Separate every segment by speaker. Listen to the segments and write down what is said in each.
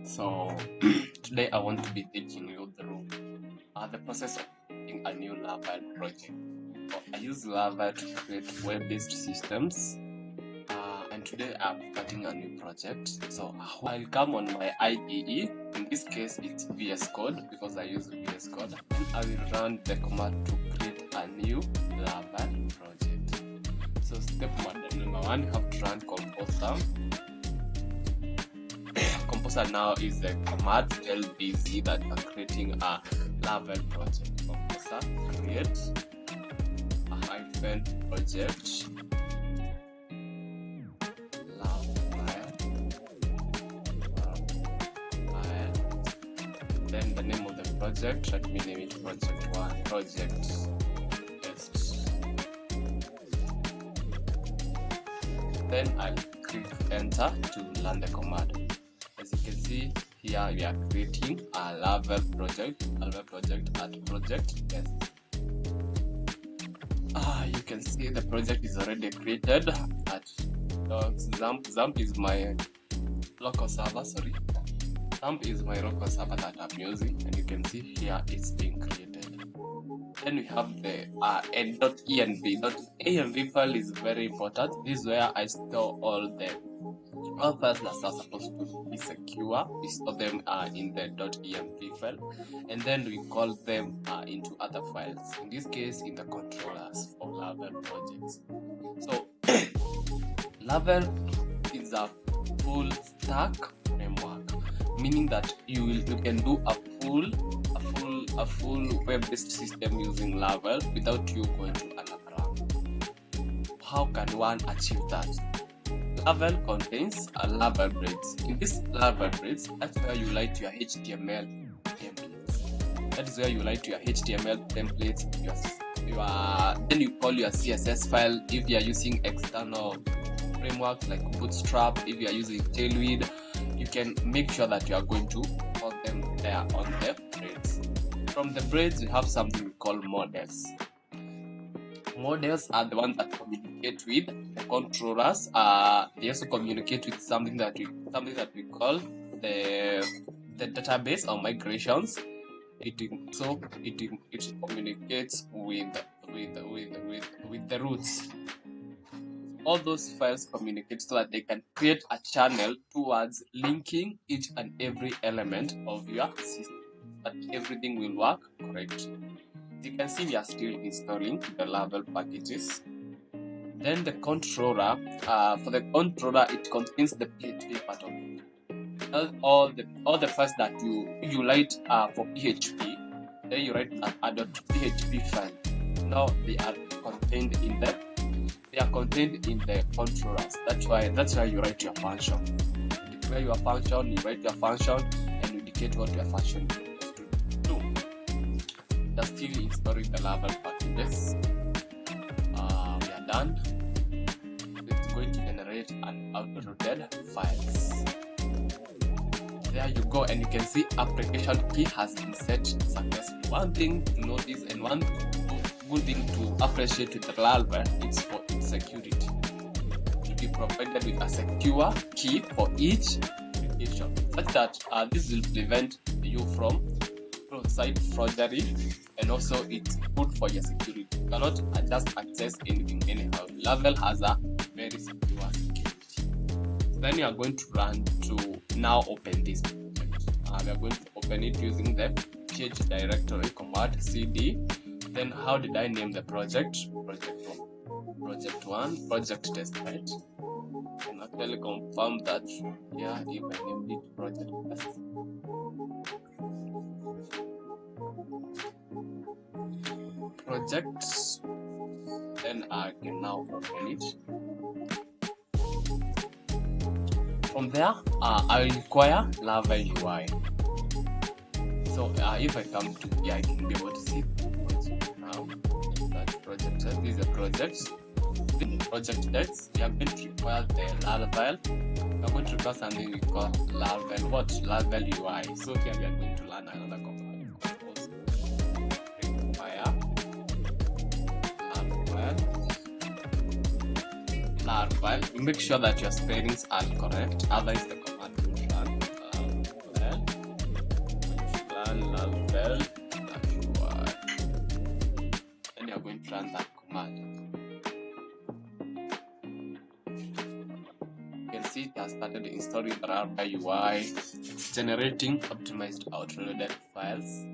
Speaker 1: So today I want to be teaching you through the process of creating a new Laravel project. So I use Laravel to create web-based systems, and today I'm starting a new project. So I'll come on my IDE. In this case, it's VS Code because I use VS Code. And I will run the command to create a new Laravel project. So step number one, you have to run composer. Composer now is the command to tell BC that you're creating a Laravel project. Composer create a hyphen project Laravel. Then the name of the project, let me name it project 1, project test. Then I'll click enter to run the command. As you can see here, we are creating a Laravel project at project test. You can see the project is already created at XAMPP is my local server. XAMPP is my local server that I'm using, and you can see here it's being created. Then we have the .env. .env file is very important. This is where I store all files that are supposed to be secure. We store them in the .env file, and then we call them into other files. In this case, in the controllers for Laravel projects. So Laravel is a full stack framework, meaning that you can do a full web-based system using Laravel without you going to underground. How can one achieve that? Laravel contains a Laravel breaks. In this Laravel breaks, that's where you write your HTML templates. That is where you write your HTML templates. Then you call your CSS file if you are using external frameworks like Bootstrap. If you are using Tailwind, you can make sure that you are going to put them there on the breaks. From the breaks, we have something we call models. Models are the ones that communicate with the controllers. They also communicate with something that we call the database or migrations. It communicates with the roots. All those files communicate so that they can create a channel towards linking each and every element of your system, that everything will work correctly. You can see we are still installing the Laravel packages. Then the controller, for the controller, it contains the PHP part of it. All the files that you write for PHP, then you write a .php file. Now they are contained in the controllers. That's why you write your function. You declare your function, you write your function, and you indicate what your function is supposed to do. Just still installing the Laravel packages. We are done. It's going to generate an outloaded files. There you go, and you can see application key has been set successfully. One thing to notice and one good thing to appreciate with the Laravel is for its security. To be provided with a secure key for each application, such that this will prevent you from site forgery, and also it's good for your security. You cannot just access anything anyhow. Laravel has a very secure security. Then you are going to run to now open this project. We are going to open it using the change directory command cd. Then how did I name the project? Project 1, project test, right? I can actually confirm that here if I named it project test. Projects, then I can now open it. From there, I require Laravel UI. So if I come to here, I can be able to see now that project test. This is a project. In the project text, we are going to require the Laravel. We are going to require something we call Laravel. What? Laravel UI. So here we are going to learn another command. Require Laravel. Make sure that your spellings are correct. Otherwise, the command will run laravel-ui. Then you're going to run that command. You can see it has started installing the Laravel UI. It's generating optimized out-loaded files.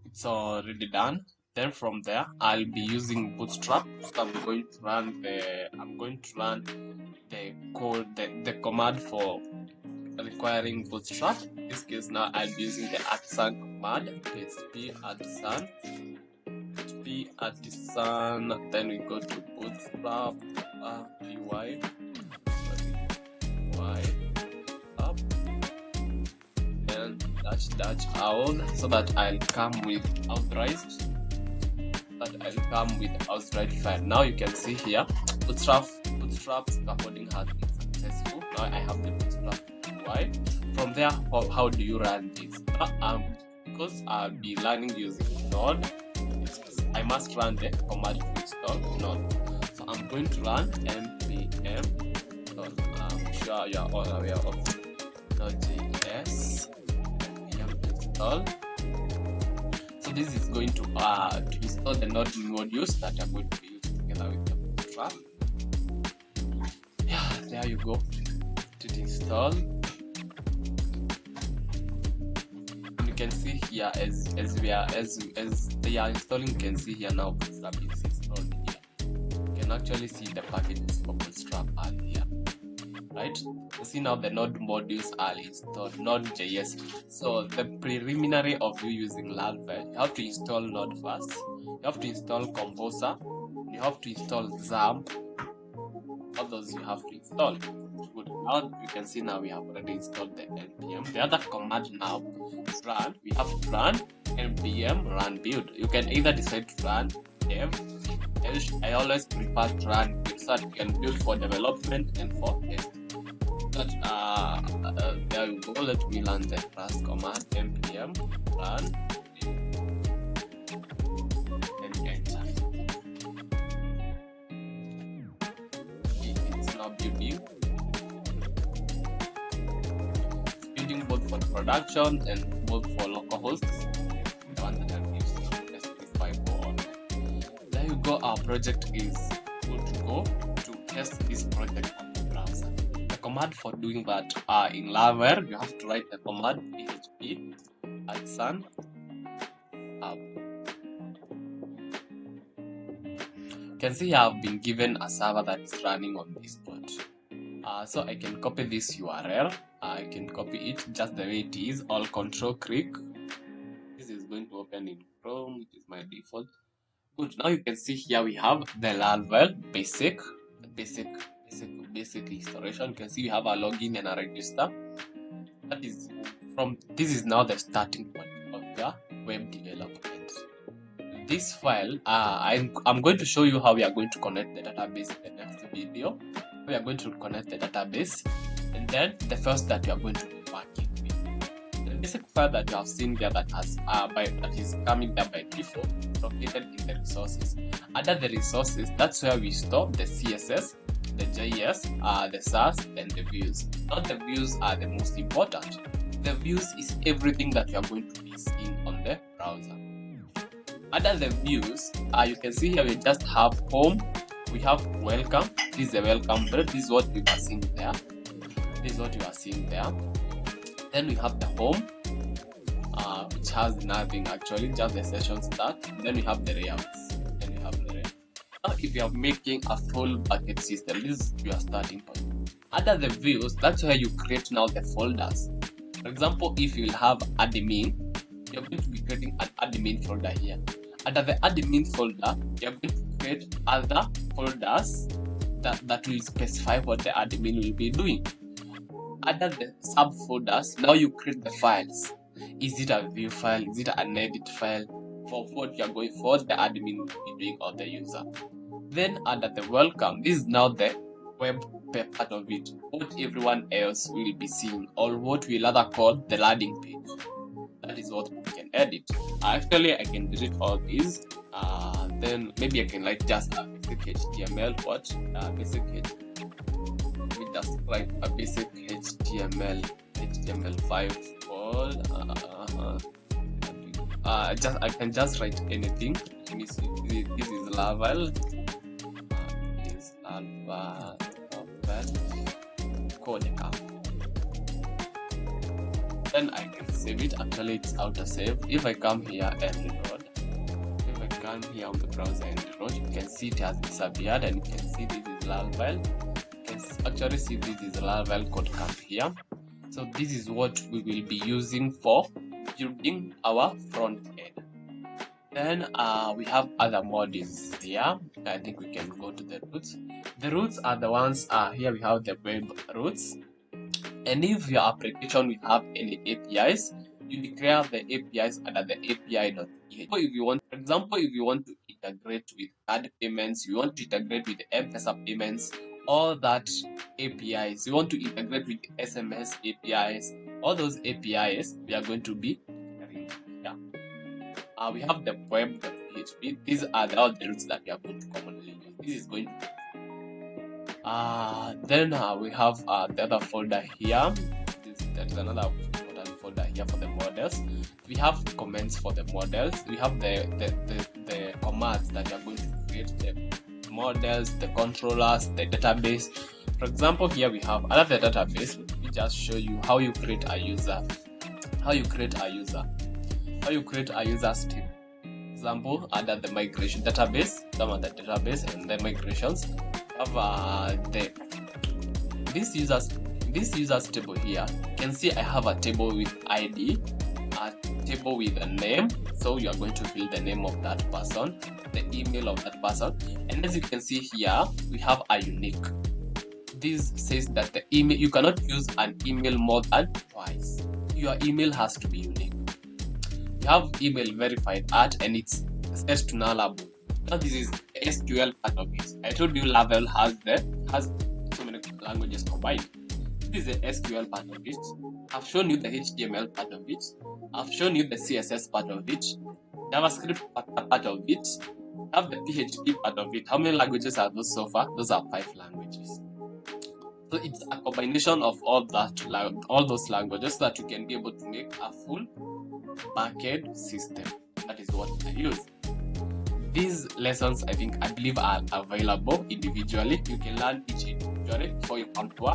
Speaker 1: It's already done. Then from there, I'll be using Bootstrap. So I'm going to run the code, the command for requiring Bootstrap. In this case, now I'll be using the @ command. PHP @, then we go to Bootstrap UI up and dash out, so that I'll come with authorized. File. Now you can see here, Bootstrap scaffolding has been successful. Now I have the Bootstrap UI. From there, how do you run this? Because I'll be learning using Node, I must run the command to install Node. So I'm going to run npm. I'm sure you are all aware of Node.js. npm install. So this is going to install the Node modules that are going to be used together with the Bootstrap. Yeah, there you go. To install. You can see here as they are installing, you can see here now Bootstrap is installed here. You can actually see the packages for Bootstrap are here, right? You see now the Node modules are installed, Node.js. So the preliminary of you using Laravel, you have to install Node first, you have to install Composer, you have to install XAMPP. All those you have to install. Good. Now you can see now we have already installed the npm. The other command now is run. We have to run npm run build. You can either decide to run dev. I always prefer to run build, so you can build for development and for test. But there you go. Let me run the first command, npm run and enter. It's now building. Both for production and both for local hosts, the one that I'm using to specify for all. There you go. Our project is good to go to test this project on the browser. The command for doing that in Laravel, you have to write the command php @sun up. You can see I've been given a server that is running on this port. So I can copy this URL. I can copy it just the way it is, all control-click. This is going to open in Chrome, which is my default. Good. Now you can see here we have the Laravel basic installation. You can see we have a login and a register. This is now the starting point of the web development. This file, I'm going to show you how we are going to connect the database in the next video. We are going to connect the database, and then the first that you are going to be working with. The basic file that you have seen there that is coming there by default is located in the resources. Under the resources, that's where we store the CSS, the JS, the SAS, and the views. Not the views are the most important. The views is everything that you are going to be seeing on the browser. Under the views, you can see here we just have home. We have welcome. This is the welcome page. This is what we are seeing there. Then we have the home, which has nothing actually, just the session start. Then we have the layouts. Now, if you are making a full bucket system, this is your starting point. Under the views, that's where you create now the folders. For example, if you will have admin, you're going to be creating an admin folder here. Under the admin folder, you're going to create other folders that will specify what the admin will be doing. Under the subfolders, now you create the files. Is it a view file? Is it an edit file? For what you are going for, the admin will be doing or the user. Then under the welcome, this is now the web part of it. What everyone else will be seeing, or what we'll rather call the landing page. That is what we can edit. Actually, I can delete all these. Then maybe I can just have it basic HTML. We just write a basic HTML5 code. I can just write anything. This is Laravel. This Laravel code. Then I can save it. Actually, it's auto save. If I come here and reload, if I come here on the browser and reload, you can see it has disappeared, and you can see this is Laravel. You can actually see this is Laravel code camp here. So this is what we will be using for building our front end. Then we have other modules here. I think we can go to the roots. The roots are the ones here we have the web roots. And if your application will have any APIs, you declare the APIs under the API.php. For example, if you want to integrate with card payments, you want to integrate with the M-Pesa payments, all that APIs, you want to integrate with the SMS APIs, all those APIs we are going to be here. We have the web.php. These are all the roots that we are going to commonly use. This is going to then we have the other folder here. That is another important folder here for the models. We have comments for the models. We have the commands that are going to create the models, the controllers, the database. For example, here we have another database. We just show you how you create a user. How you create a user step. Example, under the migration database, some of the database and the migrations. Have this users table here. You can see I have a table with ID, a table with a name. So you are going to fill the name of that person, the email of that person, and as you can see here, we have a unique. This says that the email, you cannot use an email more than twice. Your email has to be unique. You have email verified at, and it's set to nullable. Now this is SQL part of it. I told you Laravel has so many languages combined. This is the SQL part of it. I've shown you the HTML part of it. I've shown you the CSS part of it. JavaScript part of it. I have the PHP part of it. How many languages are those so far? Those are 5 languages. So it's a combination of all those languages so that you can be able to make a full backend system. That is what I use. These lessons, I believe, are available individually. You can learn each individually before you come to